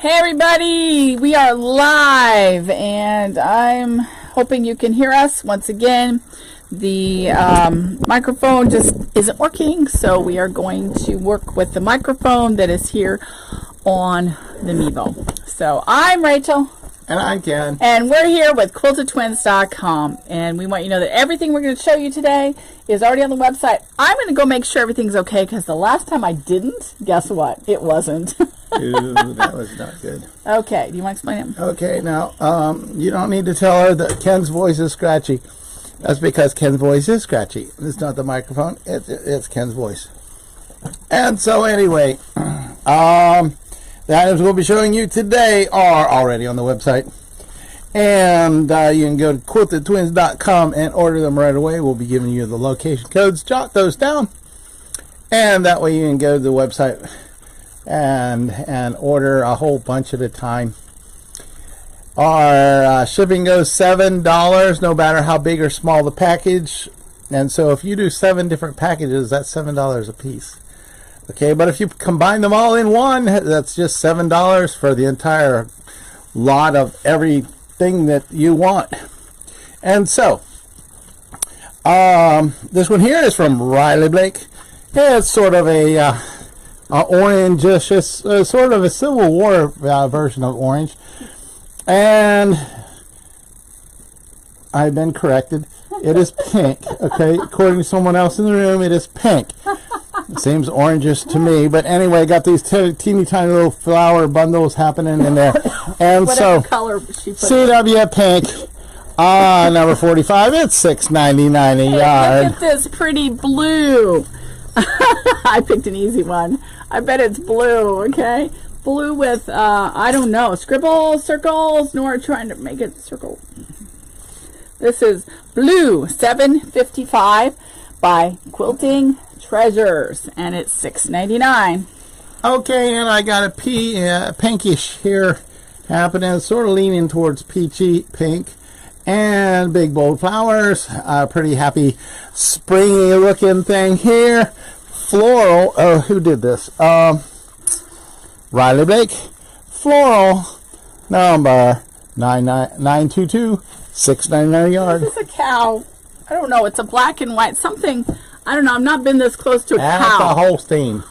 Hey everybody, we are live and I'm hoping you can hear us. Once again, the microphone just isn't working, so we are going to work with the microphone that is here on the Mevo. So I'm Rachel. And I'm Ken. And we're here with QuiltedTwins.com. And we want you to know that everything we're going to show you today is already on the website. I'm going to go make sure everything's okay because the last time I didn't, guess what? It wasn't. Ooh, that was not good. Okay, do you want to explain it? Okay, now, you don't need to tell her that Ken's voice is scratchy. That's because Ken's voice is scratchy. It's not the microphone, it's Ken's voice. And so anyway, the items we'll be showing you today are already on the website. And you can go to QuiltedTwins.com and order them right away. We'll be giving you the location codes. Jot those down. And that way you can go to the website and order a whole bunch at a time. Our shipping goes $7 no matter how big or small the package. And so if you do 7 different packages, that's $7 a piece. Okay, but if you combine them all in one, that's just $7 for the entire lot of everything that you want. And so, this one here is from Riley Blake. Yeah, it's sort of a orange, just sort of a Civil War version of orange. And I've been corrected. It is pink. Okay, according to someone else in the room, it is pink. It seems orangish to me, but anyway, got these teeny tiny little flower bundles happening in there. And whatever so, color she put CW pink, number 45, it's $6.99 a yard. Look at this pretty blue. I picked an easy one. I bet it's blue, okay? Blue with, I don't know, scribbles, circles. Nora trying to make it circle. This is blue, $7.55 by Quilting Treasures, and it's $6.99. Okay, and I got a pinkish here happening, sort of leaning towards peachy pink, and big bold flowers. Pretty happy springy looking thing here. Floral. Oh, who did this? Riley Blake. Floral number 922, $6.99 a yard. This is a cow. I don't know. It's a black and white something. I don't know. I've not been this close to a cow. That's a Holstein.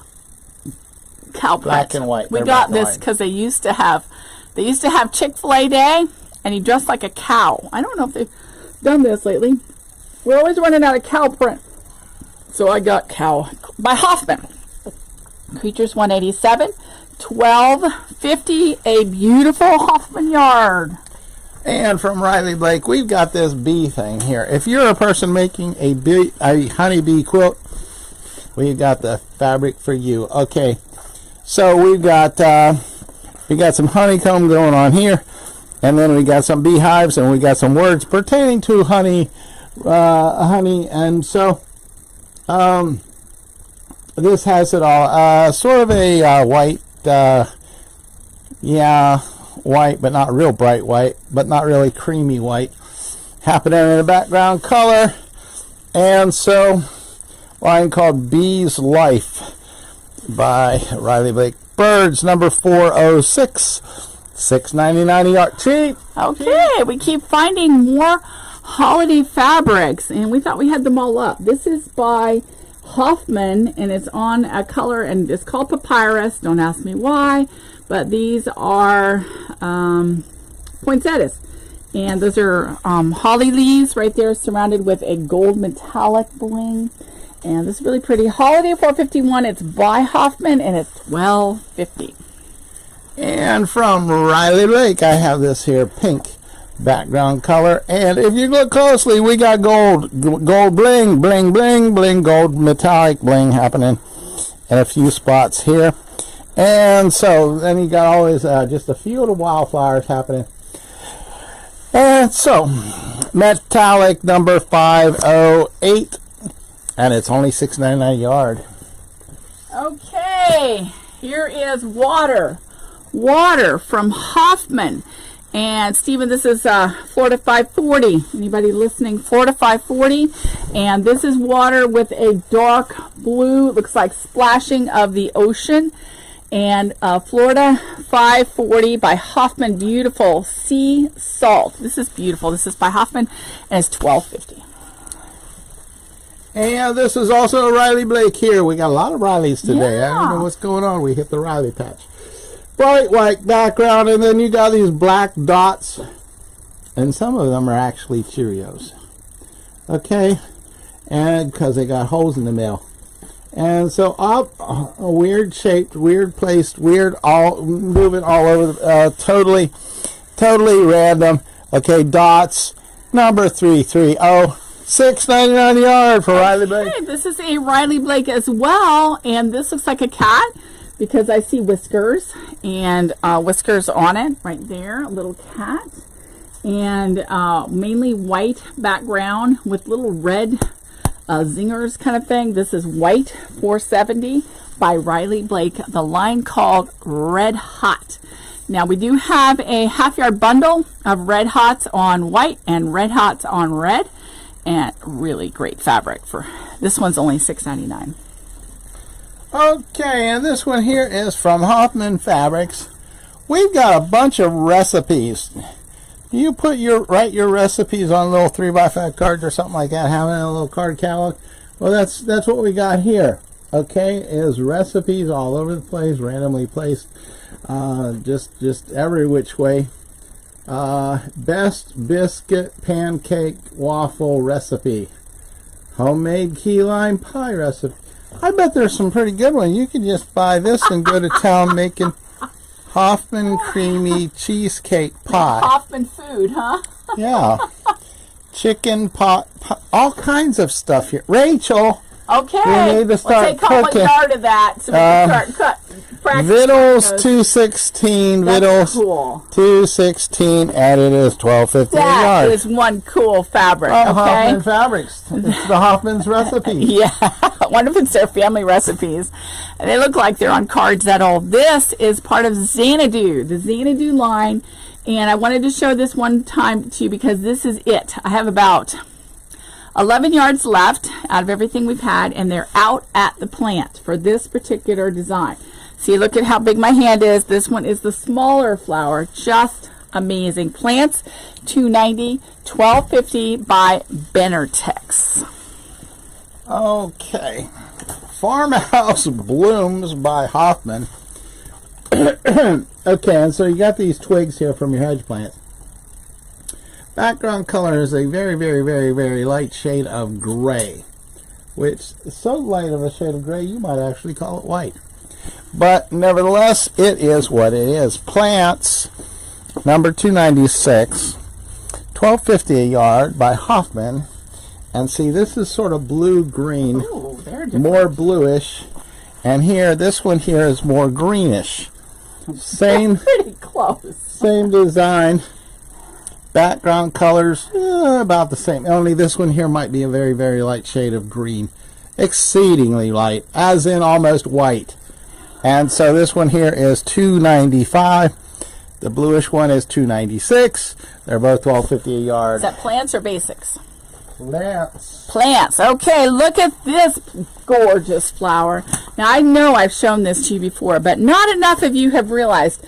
Cow black and white. We got this because they used to have Chick-fil-A Day, and he dressed like a cow. I don't know if they've done this lately. We're always running out of cow print, so I got cow by Hoffman. Creatures 187, $12.50. A beautiful Hoffman yard. And from Riley Blake, we've got this bee thing here. If you're a person making a honeybee quilt, we've got the fabric for you. Okay, so we've got some honeycomb going on here, and then we got some beehives, and we got some words pertaining to honey, and so this has it all. Sort of a white, white, but not real bright white, but not really creamy white, happening in the background color. And so, line called Bee's Life by Riley Blake. Birds number 406, $6.99 a yard. Cheap. Okay, we keep finding more holiday fabrics, and we thought we had them all up. This is by Hoffman, and it's on a color, and it's called Papyrus. Don't ask me why. But these are poinsettias, and those are holly leaves right there, surrounded with a gold metallic bling. And this is really pretty. Holiday 451. It's by Hoffman, and it's $12.50. And from Riley Blake, I have this here pink background color. And if you look closely, we got gold bling, bling, bling, bling, gold metallic bling happening in a few spots here. And so then you got always just a few little wildflowers happening. And so metallic number 508, and it's only $6.99 a yard. Okay, here is water from Hoffman. And Stephen, this is Florida 540. Anybody listening? Florida 540. And this is water with a dark blue. It looks like splashing of the ocean. And Florida 540 by Hoffman, beautiful sea salt. This is beautiful. This is by Hoffman, and it's $12.50. And this is also a Riley Blake here. We got a lot of Rileys today. Yeah. I don't know what's going on. We hit the Riley patch. Bright white background, and then you got these black dots, and some of them are actually Cheerios. Okay, and because they got holes in the middle. And so up, a weird shaped, weird placed, weird all moving all over, totally random. Okay, dots, number 330, $6.99 a yard for Riley Blake. Okay, this is a Riley Blake as well, and this looks like a cat because I see whiskers and whiskers on it right there, a little cat, and mainly white background with little red zingers kind of thing. This is white, $4.70 by Riley Blake, the line called Red Hot. Now we do have a half yard bundle of Red Hots on white and Red Hots on red, and really great fabric. For this one's only $6.99. Okay, and this one here is from Hoffman Fabrics. We've got a bunch of recipes. You write your recipes on little 3x5 cards or something like that, having a little card catalog. Well, that's what we got here. Okay, is recipes all over the place, randomly placed, just every which way. Best biscuit pancake waffle recipe, homemade key lime pie recipe. I bet there's some pretty good ones. You can just buy this and go to town making Hoffman creamy cheesecake pie. Hoffman food, huh? Yeah. Chicken pot, all kinds of stuff here. Rachel. Okay. We need to start take home cooking. a yard of that so we can start practicing. Vittles 216. That's Vittles cool. 216, and it is $12.50 a That yard. is one cool fabric. Oh, Okay. Hoffman Fabrics. It's the Hoffman's recipe. Yeah, I wonder if it's their family recipes. And they look like they're on cards that old. This is part of Xanadu, the Xanadu line. And I wanted to show this one time to you because this is it. I have about 11 yards left out of everything we've had, and they're out at the plant for this particular design. See, look at how big my hand is. This one is the smaller flower. Just amazing. Plants, $2.90, $12.50 by Benartex. Okay. Farmhouse Blooms by Hoffman. Okay, and so you got these twigs here from your hedge plants. Background color is a very, very, very, very light shade of gray, which is so light of a shade of gray you might actually call it white. But nevertheless, it is what it is. Plants, number 296, $12.50 a yard by Hoffman. And see, this is sort of blue-green, more bluish. And here, this one here is more greenish. Same, pretty close. Same design. Background colors, about the same. Only this one here might be a very, very light shade of green. Exceedingly light, as in almost white. And so this one here is $2.95. The bluish one is $2.96. They're both $12.50 a yard. Is that plants or basics? Plants. Plants. Okay, look at this gorgeous flower. Now, I know I've shown this to you before, but not enough of you have realized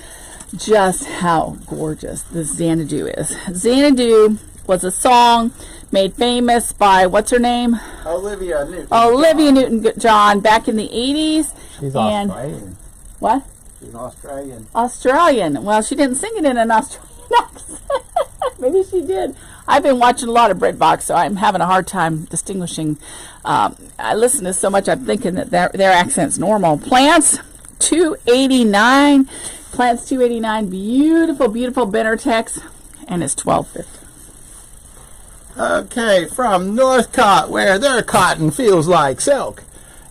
just how gorgeous this Xanadu is. Xanadu was a song made famous by, what's her name? Olivia Newton. Olivia Newton-John back in the 80s. She's and Australian. What? She's Australian. Australian. Well, she didn't sing it in an Australian accent. Maybe she did. I've been watching a lot of BritBox, so I'm having a hard time distinguishing. I listen to so much, I'm thinking that their accent's normal. Plants, $2.89. Plants, $2.89. Beautiful, beautiful Benartex, and it's $12.50. Okay, from Northcott, where their cotton feels like silk.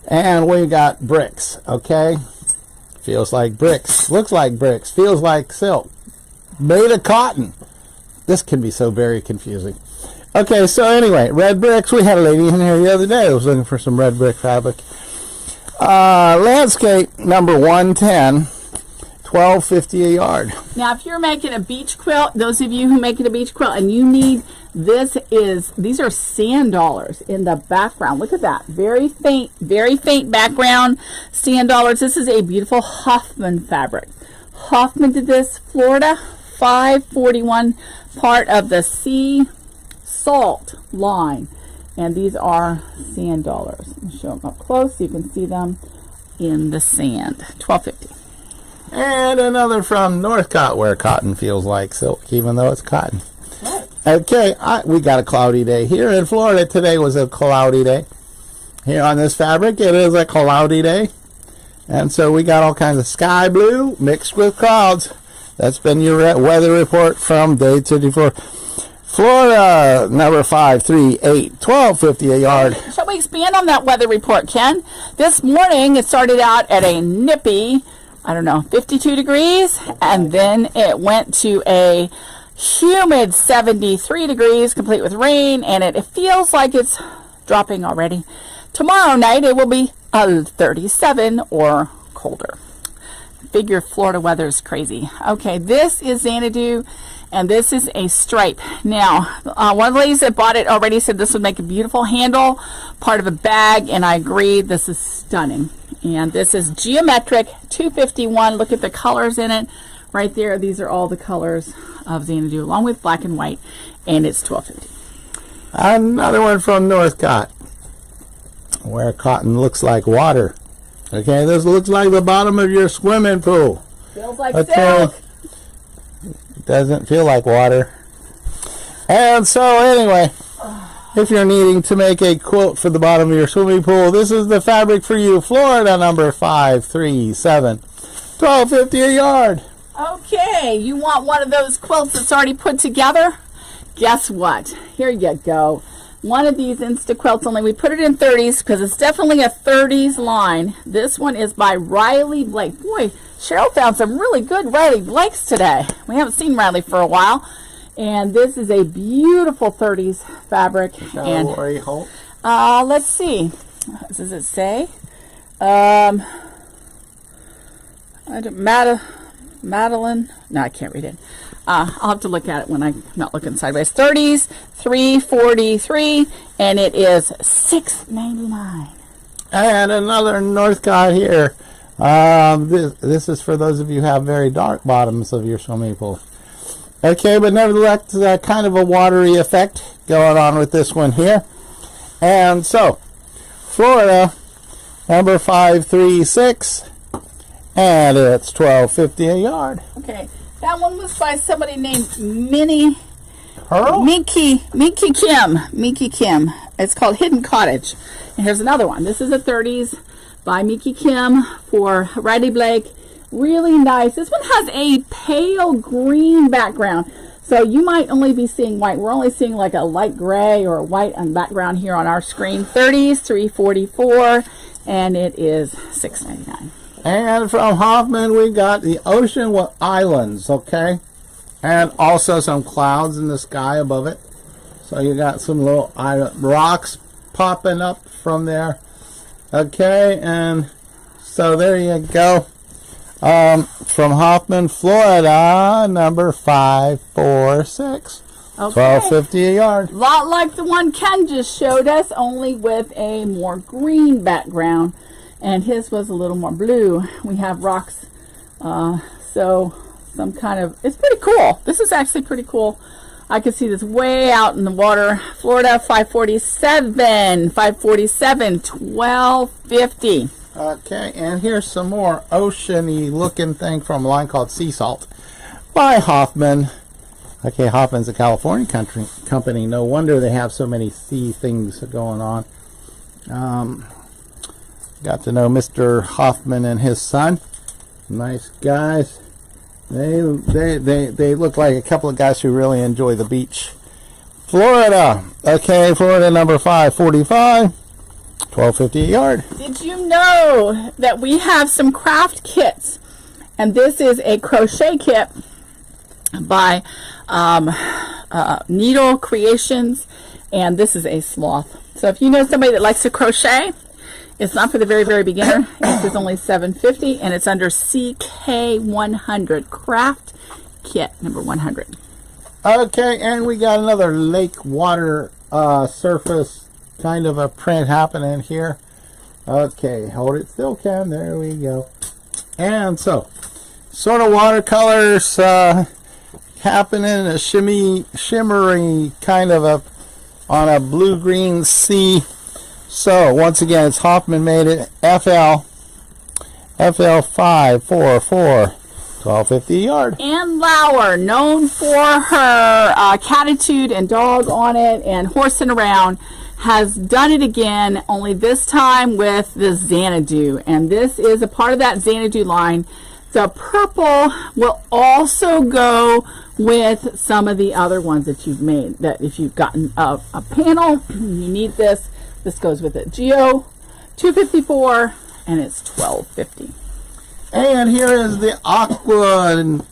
And we got bricks, okay? Feels like bricks, looks like bricks, feels like silk. Made of cotton. This can be so very confusing. Okay, so anyway, red bricks. We had a lady in here the other day who was looking for some red brick fabric. Landscape number 110 $12.50 a yard. Now, if you're making a beach quilt, those of you who make it a beach quilt, and you need, these are sand dollars in the background. Look at that. Very faint background sand dollars. This is a beautiful Hoffman fabric. Hoffman did this, Florida, 541, part of the sea salt line. And these are sand dollars. I'll show them up close so you can see them in the sand. $12.50. And another from Northcott, where cotton feels like silk, even though it's cotton. Right. Okay, we got a cloudy day here in Florida. Today was a cloudy day. Here on this fabric, it is a cloudy day. And so we got all kinds of sky blue mixed with clouds. That's been your weather report from day 34. Florida, number 538, $12.50 a yard. Shall we expand on that weather report, Ken? This morning, it started out at a nippy, 52 degrees, and then it went to a humid 73 degrees, complete with rain, and it feels like it's dropping already. Tomorrow night, it will be 37 or colder. Figure Florida weather is crazy. Okay, this is Xanadu, and this is a stripe. Now, one of the ladies that bought it already said this would make a beautiful handle, part of a bag, and I agree. This is stunning. And this is geometric, $2.51. Look at the colors in it right there. These are all the colors of Xanadu, along with black and white, and it's $12.50. Another one from Northcott, where cotton looks like water. Okay, this looks like the bottom of your swimming pool. Feels like silk. It doesn't feel like water. And so anyway, if you're needing to make a quilt for the bottom of your swimming pool, this is the fabric for you. Florida, number 537, $12.50 a yard. Okay, you want one of those quilts that's already put together? Guess what? Here you go. One of these Insta quilts, only we put it in 30s because it's definitely a 30s line. This one is by Riley Blake. Boy, Cheryl found some really good Riley Blakes today. We haven't seen Riley for a while. And this is a beautiful 30s fabric. And let's see. What does it say? Madeline. No, I can't read it. I'll have to look at it when I'm not looking sideways. 30s, $3.43, and it is $6.99. And another Northcott here. This is for those of you who have very dark bottoms of your swimming pool. Okay, but nevertheless, kind of a watery effect going on with this one here. And so, Florida, number 536, and it's $12.50 a yard. Okay, that one was by somebody named Minky Kim. It's called Hidden Cottage. And here's another one. This is a 30s by Minky Kim for Riley Blake. Really nice. This one has a pale green background, so you might only be seeing white. We're only seeing like a light gray or a white on background here on our screen. 30s, $3.44, and it is $6.99. And from Hoffman, we got the ocean islands, okay? And also some clouds in the sky above it. So you got some little rocks popping up from there. Okay, and so there you go. From Hoffman, Florida, number 546. Okay. $12.50 a yard. A lot like the one Ken just showed us, only with a more green background. And his was a little more blue. We have rocks, so some kind of, it's pretty cool. This is actually pretty cool. I can see this way out in the water. Florida, 547, $12.50. Okay, and here's some more oceany looking thing from a line called Sea Salt by Hoffman. Okay, Hoffman's a California company. No wonder they have so many sea things going on. Got to know Mr. Hoffman and his son. Nice guys. They look like a couple of guys who really enjoy the beach. Florida. Okay, Florida number 545. $12.50 a yard. Did you know that we have some craft kits? And this is a crochet kit by Needle Creations. And this is a sloth. So if you know somebody that likes to crochet, It's not for the very, very beginner. This is only $7.50, and it's under CK100 Craft Kit number 100. Okay, and we got another lake water surface kind of a print happening here. Okay, hold it still, Ken. There we go. And so, sort of watercolors happening, a shimmery kind of on a blue-green sea. So, once again, it's Hoffman made it. FL544, $12.50 a yard. Ann Lauer, known for her catitude and dog on it and horsing around, has done it again, only this time with the Xanadu. And this is a part of that Xanadu line. The purple will also go with some of the other ones that you've made. That if you've gotten a panel, you need this. This goes with it. Geo, $2.54, and it's $12.50. And here is the aqua and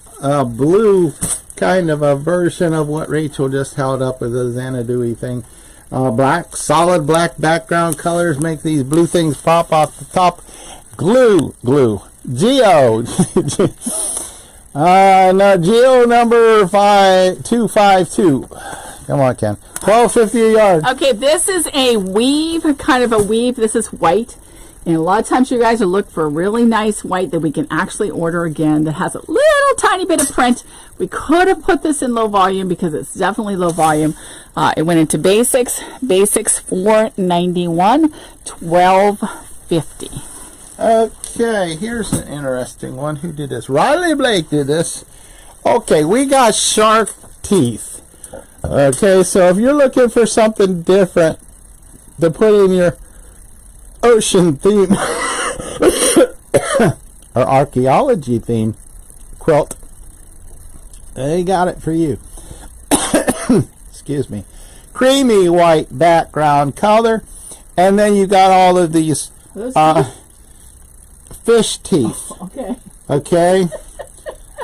blue kind of a version of what Rachel just held up with the Xanadu thing. Black, solid black background colors make these blue things pop off the top. Glue. Geo. No, Geo number 252. Come on, Ken. $12.50 a yard. Okay, this is a weave, kind of a weave. This is white. And a lot of times you guys are looking for a really nice white that we can actually order again that has a little tiny bit of print. We could have put this in low volume because it's definitely low volume. It went into basics. Basics $4.91, $12.50. Okay, here's an interesting one. Who did this? Riley Blake did this. Okay, we got shark teeth. Okay, so if you're looking for something different to put in your ocean theme or archaeology theme quilt, they got it for you. Excuse me. Creamy white background color, and then you got all of these fish teeth. Okay,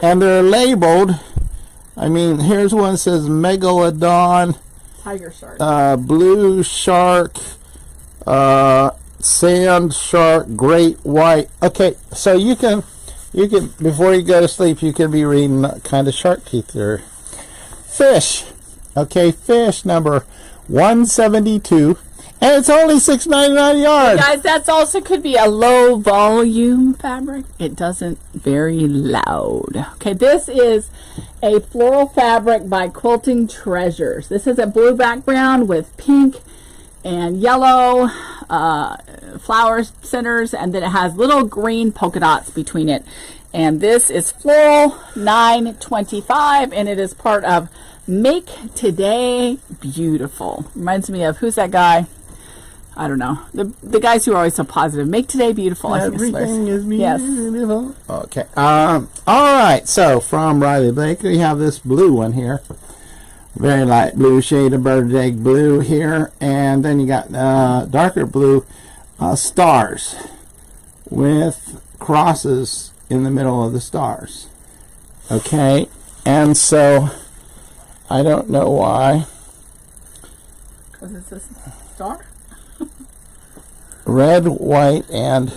and they're labeled. I mean, here's one that says Megalodon, Tiger shark, blue shark, sand shark, great white. Okay, so you can before you go to sleep, you can be reading kind of shark teeth or fish. Okay, fish number 172, and it's only $6.99 a yard. Guys, that's also could be a low volume fabric. It doesn't very loud. Okay, this is a floral fabric by Quilting Treasures. This is a blue background with pink and yellow flower centers, and then it has little green polka dots between it. And this is floral, $9.25, and it is part of Make Today Beautiful. Reminds me of, who's that guy? I don't know. The guys who are always so positive. Make Today Beautiful. Everything is beautiful. Yes. Okay. All right. So from Riley Blake, we have this blue one here. Very light blue shade of bird egg blue here, and then you got darker blue stars with crosses in the middle of the stars. Okay, and so I don't know why. Because it's a star? Red, white, and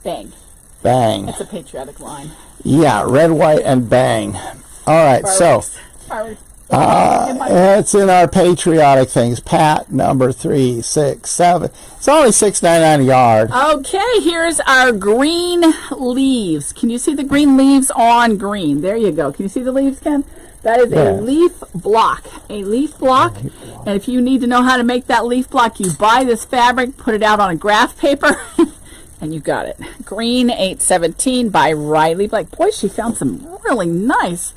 bang. Bang. It's a patriotic line. Yeah, red, white, and bang. All right, Fireworks. so Fireworks. it's in our patriotic things. Pat number 367. It's only $6.99 a yard. Okay, here's our green leaves. Can you see the green leaves on green? There you go. Can you see the leaves, Ken? That is a leaf block. A leaf block. And if you need to know how to make that leaf block, you buy this fabric, put it out on a graph paper, and you got it. Green 817 by Riley Blake. Boy, she found some really nice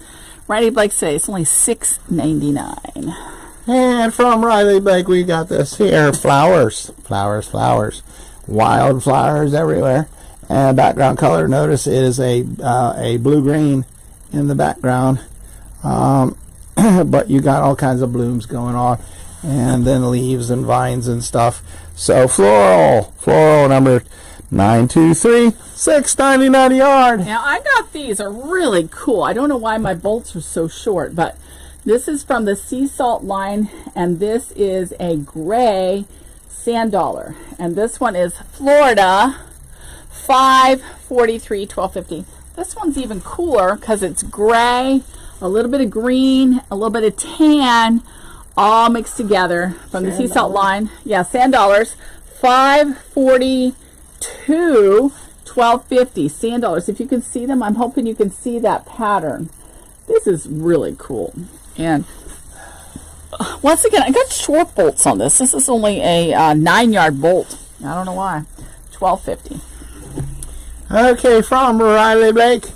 Riley Blake today. It's only $6.99. And from Riley Blake, we got this here. Flowers. Flowers, flowers. Wild flowers everywhere. And background color, notice it is a blue-green in the background. But you got all kinds of blooms going on, and then leaves and vines and stuff. So floral number 923, $6.99 a yard. Now I got these are really cool. I don't know why my bolts are so short, but this is from the Sea Salt line, and this is a gray Sand Dollar. And this one is Florida, $5.43, $12.50. This one's even cooler because it's gray, a little bit of green, a little bit of tan, all mixed together from the sea salt line. Yeah, Sand Dollars, $5.42, $12.50. Sand Dollars. If you can see them, I'm hoping you can see that pattern. This is really cool. And once again, I got short bolts on this. This is only a 9-yard bolt. I don't know why. $12.50. Okay, from Riley Blake.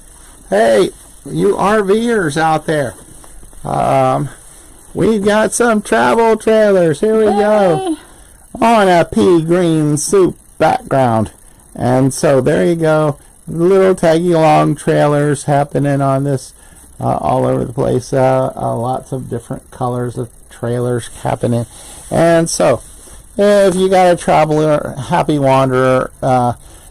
Hey, you RVers out there. We've got some travel trailers. Here we go. On a pea green soup background. And so there you go. Little taggy along trailers happening on this all over the place. Lots of different colors of trailers happening. And so if you got a traveler, happy wanderer,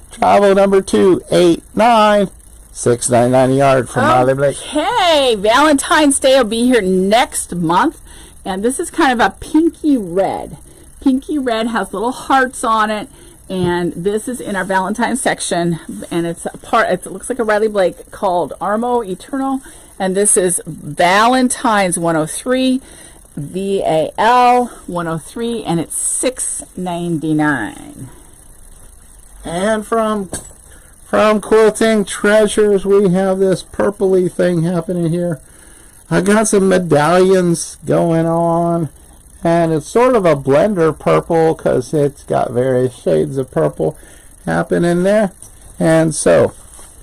travel number 289, $6.99 a yard from Riley Blake. Okay, Valentine's Day will be here next month, and this is kind of a pinky red. Pinky red has little hearts on it, and this is in our Valentine's section, and it's a part. It looks like a Riley Blake called Armo Eternal, and this is Valentine's 103. VAL 103, and it's $6.99. And from Quilting Treasures, we have this purpley thing happening here. I got some medallions going on, and it's sort of a blender purple because it's got various shades of purple happening there. And so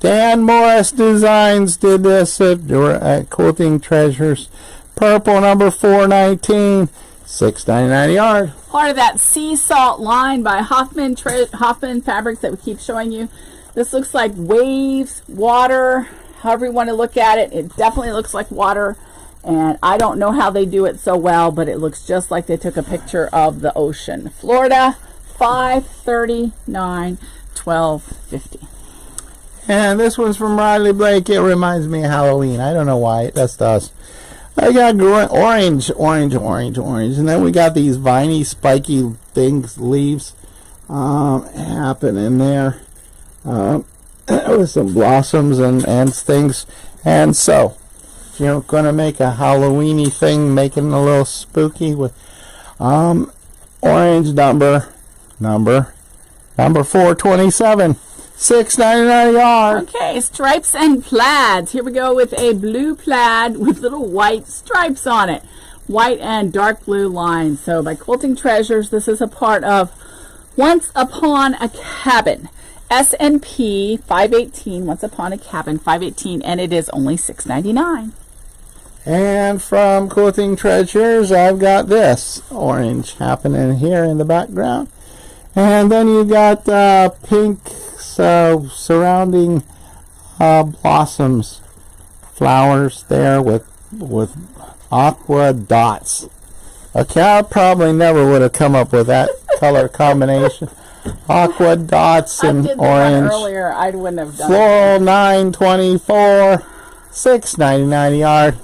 Dan Morris Designs did this at Quilting Treasures. Purple number 419, $6.99 a yard. Part of that sea salt line by Hoffman Fabrics that we keep showing you. This looks like waves, water, however you want to look at it. It definitely looks like water, and I don't know how they do it so well, but it looks just like they took a picture of the ocean. Florida, $5.39, $12.50. And this one's from Riley Blake. It reminds me of Halloween. I don't know why. It just does. I got orange, and then we got these viney, spiky things, leaves, happening there, with some blossoms and things. And so, you're going to make a Halloweeny thing, making it a little spooky with, orange number 427. $6.99 a yard. Okay, stripes and plaids. Here we go with a blue plaid with little white stripes on it. White and dark blue lines. So by Quilting Treasures, this is a part of Once Upon a Cabin. S&P 518, Once Upon a Cabin 518, and it is only $6.99. And from Quilting Treasures, I've got this orange happening here in the background. And then you got pink surrounding blossoms, flowers there with aqua dots. Okay, I probably never would have come up with that color combination. Aqua dots and orange. Earlier, I wouldn't have done Floral 924, $6.99 a yard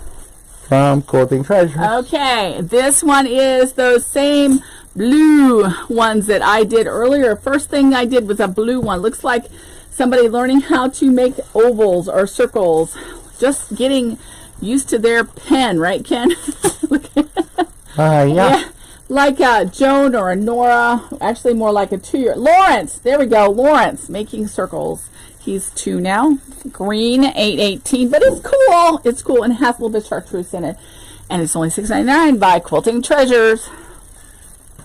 from Quilting Treasures. Okay, this one is those same blue ones that I did earlier. First thing I did was a blue one. Looks like somebody learning how to make ovals or circles. Just getting used to their pen, right, Ken? Yeah. Like a Joan or a Nora. Actually, more like a 2-year. Lawrence. There we go. Lawrence making circles. He's 2 now. Green 818. But it's cool. It's cool and it has a little bit of chartreuse in it. And it's only $6.99 by Quilting Treasures.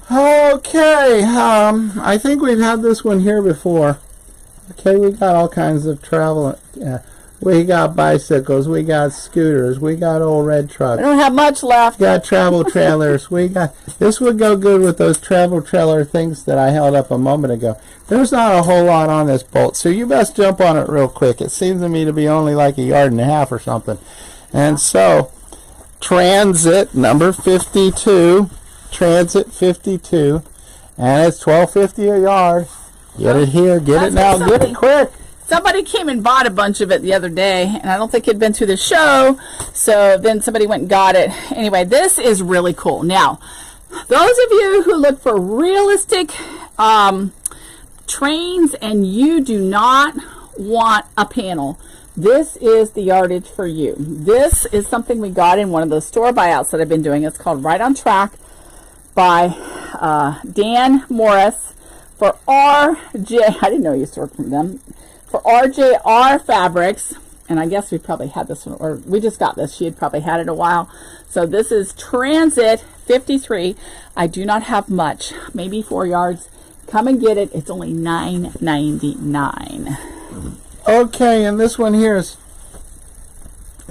Okay, I think we've had this one here before. Okay, we got all kinds of travel. We got bicycles, we got scooters, we got old red trucks. I don't have much left. We got travel trailers. This would go good with those travel trailer things that I held up a moment ago. There's not a whole lot on this bolt, so you best jump on it real quick. It seems to me to be only like 1.5 yards or something. And so, Transit number 52. Transit 52, and it's $12.50 a yard. Get it here, get it now, get it quick. Somebody came and bought a bunch of it the other day, and I don't think it'd been through the show, so then somebody went and got it. Anyway, this is really cool. Now, those of you who look for realistic trains and you do not want a panel, this is the yardage for you. This is something we got in one of those store buyouts that I've been doing. It's called Right on Track by Dan Morris for RJ. I didn't know you used to work from them. For RJR Fabrics. And I guess we probably had this one, or we just got this. She had probably had it a while. So this is Transit 53. I do not have much, maybe 4 yards. Come and get it. It's only $9.99. Okay, and this one here is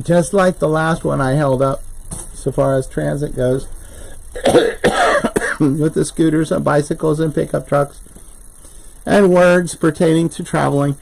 just like the last one I held up so far as transit goes. With the scooters and bicycles and pickup trucks and words pertaining to traveling.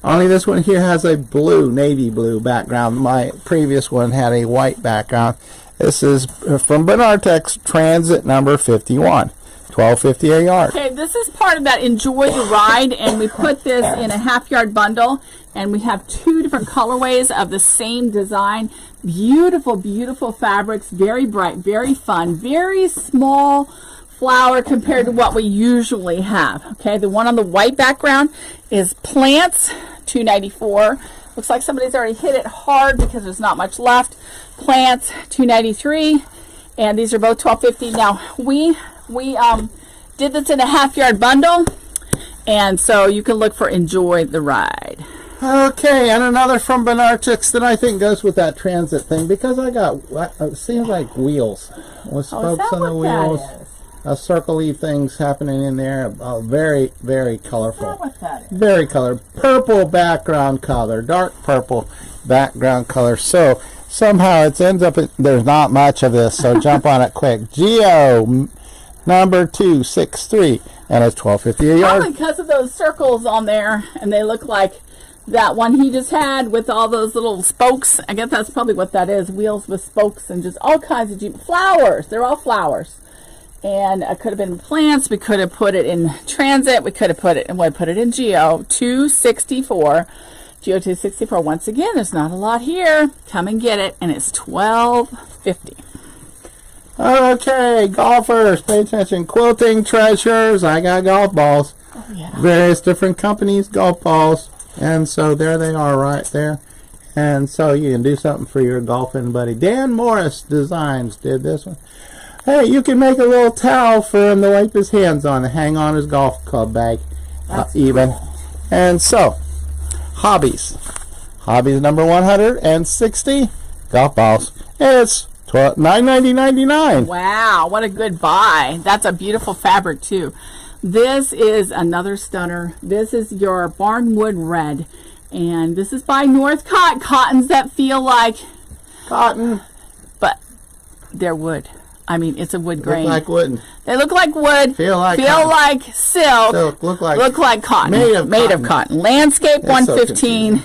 Only this one here has a blue, navy blue background. My previous one had a white background. This is from Bernartex, Transit number 51, $12.50 a yard. Okay, this is part of that Enjoy the Ride, and we put this in a half-yard bundle, and we have 2 different colorways of the same design. Beautiful, beautiful fabrics, very bright, very fun, very small flower compared to what we usually have. Okay, the one on the white background is Plants, $2.94. Looks like somebody's already hit it hard because there's not much left. Plants, $2.93, and these are both $12.50. Now we did this in a half-yard bundle, and so you can look for Enjoy the Ride. Okay, and another from Bernartex that I think goes with that transit thing, because I got, it seems like wheels with spokes on the wheels. Circle-y things happening in there. Very, very colorful. Very color. Purple background color. Dark purple background color. So somehow it ends up, there's not much of this, so jump on it quick. Geo number 263, and it's $12.50 a yard. Probably because of those circles on there, and they look like that one he just had with all those little spokes. I guess that's probably what that is. Wheels with spokes and just all kinds of flowers. They're all flowers. And it could have been Plants. We could have put it in Transit. We could have put it in Geo 264. Geo 264. Once again, there's not a lot here. Come and get it, and it's $12.50. Okay, golfers, pay attention. Quilting Treasures. I got golf balls. Oh, yeah. Various different companies, golf balls. And so there they are right there. And so you can do something for your golfing buddy. Dan Morris Designs did this one. Hey, you can make a little towel for him to wipe his hands on and hang on his golf club bag. Even. Cool. And so, hobbies. Hobbies number 160, golf balls. It's $9.99. Wow, what a good buy. That's a beautiful fabric, too. This is another stunner. This is your Barnwood Red. And this is by Northcott. Cottons that feel like cotton. But they're wood. I mean, it's a wood grain. Look like wood. They look like wood. Feel like silk. Look like cotton. Made of cotton. Landscape, $115,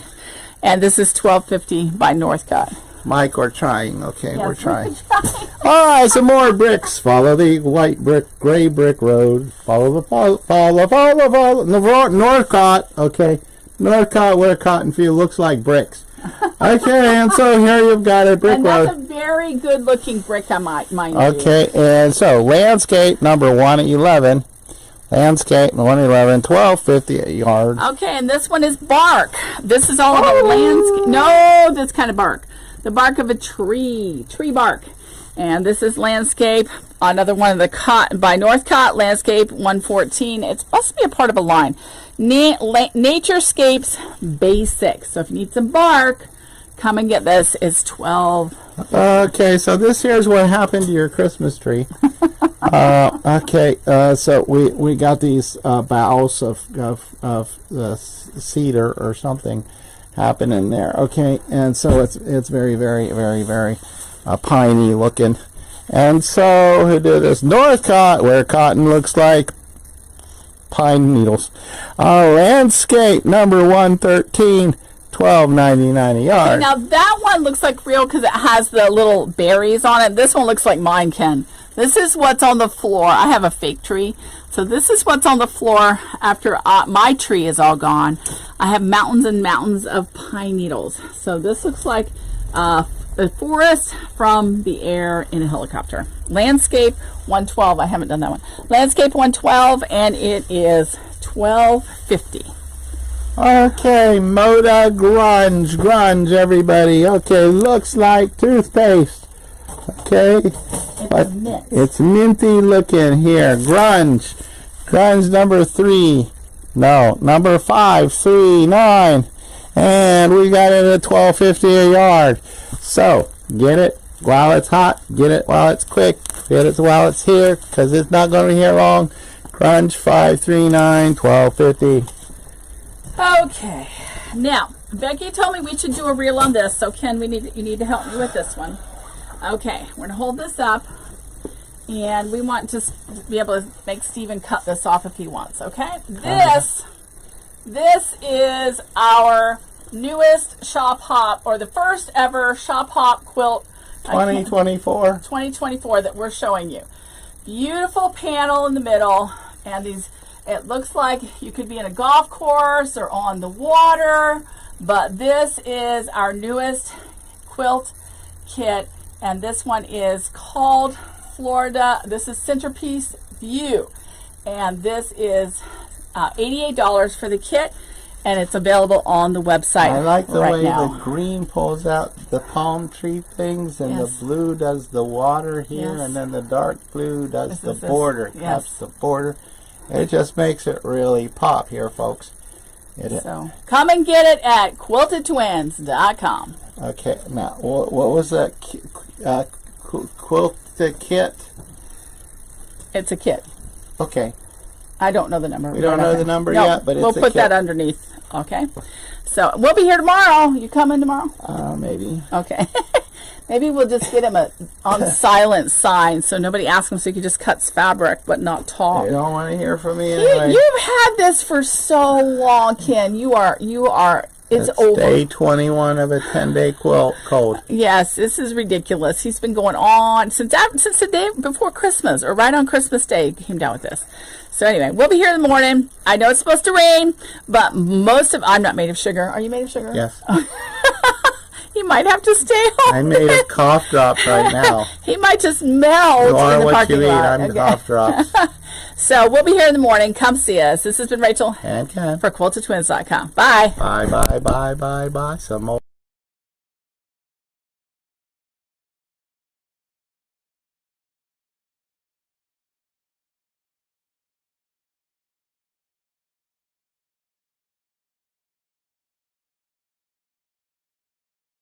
and this is $12.50 by Northcott. Mike, we're trying. Okay, yes, we're trying. All right, some more bricks. Follow the white brick, gray brick road. Follow Northcott. Okay, Northcott, where cotton field looks like bricks. Okay, and so here you've got a brick road. And that's a very good-looking brick, mind you. Okay, and so Landscape number 111. Landscape 111, $12.50 a yard. Okay, and this one is bark. This is all about landscape. No, this kind of bark. The bark of a tree bark. And this is Landscape. Another one of the cotton by Northcott. Landscape 114. It's supposed to be a part of a line. Naturescapes Basics. So if you need some bark, come and get this. It's $12. Okay, so this here's what happened to your Christmas tree. Okay, so we got these boughs of cedar or something happening there. Okay, and so it's very, very, very, very piney looking. And so who did this? Northcott, where cotton looks like pine needles. Landscape number 113, $12.99 a yard. Okay, now that one looks like real because it has the little berries on it. This one looks like mine, Ken. This is what's on the floor. I have a fake tree. So this is what's on the floor after my tree is all gone. I have mountains and mountains of pine needles. So this looks like the forest from the air in a helicopter. Landscape 112. I haven't done that one. Landscape 112, and it is $12.50. Okay, Moda grunge, everybody. Okay, looks like toothpaste. Okay, it's minty looking here. Grunge number 3. No, number 539, and we got it at $12.50 a yard. So get it while it's hot. Get it while it's quick. Get it while it's here, because it's not going to be here long. Grunge 539, $12.50. Okay, now Becky told me we should do a reel on this, so Ken, you need to help me with this one. Okay, we're gonna hold this up, and we want to be able to make Steven cut this off if he wants. Okay, this is our newest Shop Hop, or the first ever Shop Hop quilt 2024 that we're showing you. Beautiful panel in the middle, and these. It looks like you could be in a golf course or on the water, but this is our newest quilt kit, and this one is called Florida. This is Centerpiece View, and this is $88 for the kit, and it's available on the website. I like the right way now. the green pulls out the palm tree things, and Yes. the blue does the water here, Yes. and then the dark blue does the This. border. Yes. That's the border. It just makes it really pop here, folks. So come and get it at quiltedtwins.com. Okay, now what was that quilted kit? It's a kit. Okay, I don't know the number. we don't know the number yet, but it's we'll a put kit. that underneath. Okay. So we'll be here tomorrow. You coming tomorrow? Maybe. Okay. Maybe we'll just get him on silent sign so nobody asks him, so he can just cuts fabric but not talk. You don't want to hear from me anyway. You've had this for so long, Ken. You are. It's over. Day 21 of a 10-day quilt code. Yes, this is ridiculous. He's been going on since the day before Christmas, or right on Christmas Day, he came down with this. So anyway, we'll be here in the morning. I know it's supposed to rain, but I'm not made of sugar. Are you made of sugar? Yes. You might have to stay home. I made a cough drop right now. He might just melt You are in the what parking you eat. lot. I'm cough drops. So we'll be here in the morning. Come see us. This has been Rachel And Ken. for QuiltedTwins.com. Bye. Bye. Some more.